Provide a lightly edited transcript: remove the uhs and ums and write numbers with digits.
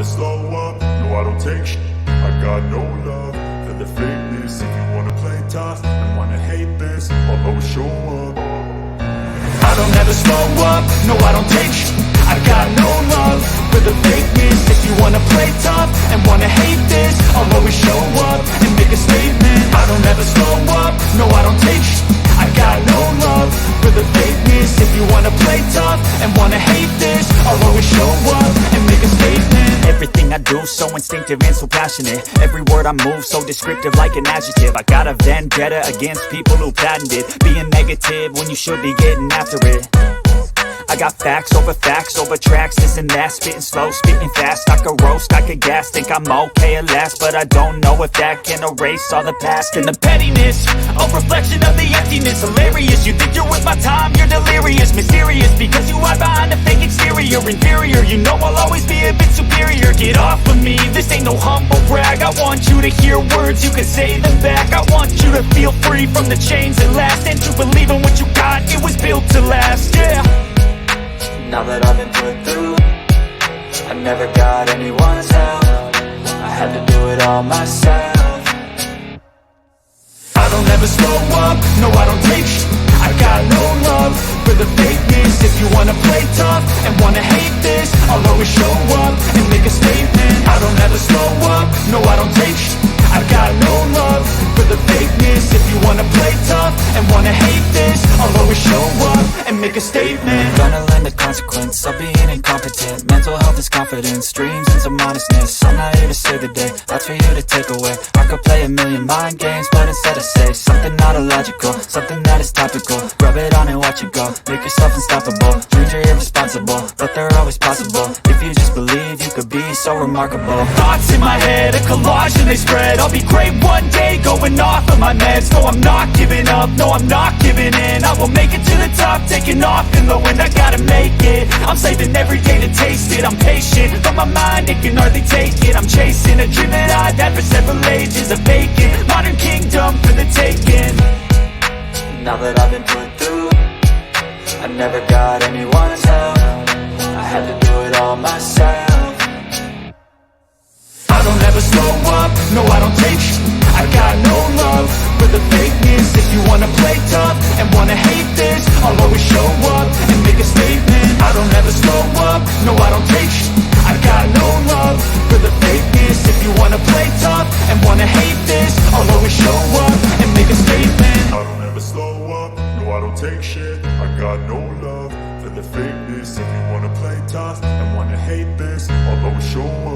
never slow up, no I don't take shit. I got no love for the fakeness. If you wanna play tough and wanna hate this, I'll always show up. I don't ever slow up, no I don't take shit. I got no love for the fakeness. If you wanna play tough and wanna hate this, I'll always show up and make a statement. I don't ever slow up, no I don't take shit. I got no love for the fakeness. If you wanna play tough and wanna hate this, I'll always show up and make a statement. Everything I do so instinctive and so passionate. Every word I move so descriptive like an adjective. I got a vendetta against people who patented being negative when you should be getting after it. I got facts over tracks, this and that. Spitting slow, spitting fast. I could roast, I could gas. Think I'm okay at last, but I don't know if that can erase all the past. And the pettiness, a reflection of the emptiness. Hilarious, you think you're worth my time, you're delirious. Mysterious, because you hide behind a fake exterior. Inferior, you know I'll always be a bit superior. Get off of me, this ain't no humble brag. I want you to hear words, you can say them back. I want you to feel free from the chains that last, and to believe in what you got, it was built to last, yeah. Now that I've been put through, I never got anyone's help. I had to do it all myself. I don't ever slow up, no I don't take shit. I got no love for the fakeness. If you wanna play tough and wanna hate this, I'll always show up and make a statement. I don't ever slow up, no I don't take shit. I got no love for the fakeness. If you wanna play tough and wanna hate this, I'll always show up and make a statement. Gonna learn the consequence of being incompetent. Mental health is confidence, dreams and some honestness. I'm not here to save the day, that's for you to take away. I could play a million mind games, but instead I say something not illogical, something that is topical. Rub it on and watch it go, make yourself unstoppable. Dreams are irresponsible, but they're always possible. If you just believe, you could be so remarkable. Thoughts in my head, a collage and they spread. I'll be great one day, going off of my meds. No, I'm not giving up, no, I'm not giving in. I will make it to the top, taking off in the wind. I gotta make it, I'm saving every day to taste it. I'm patient, but my mind, it can hardly take it. I'm chasing a dream that I've had for several ages. A vacant, modern kingdom for the taking. Now that I've been put through, I never got anyone's help. I had to do it all myself. I don't ever slow up, no I don't take shit. I got no love for the fakeness. If you wanna play tough and wanna hate this, I'll always show up and make a statement. I don't ever slow up, no I don't take shit. I got no love for the fakeness. If you wanna play tough and wanna hate this, I'll always show up and make a statement. I don't ever slow up, no I don't take shit. I got no love for the fakeness. If you wanna play tough and wanna hate this, I'll always show up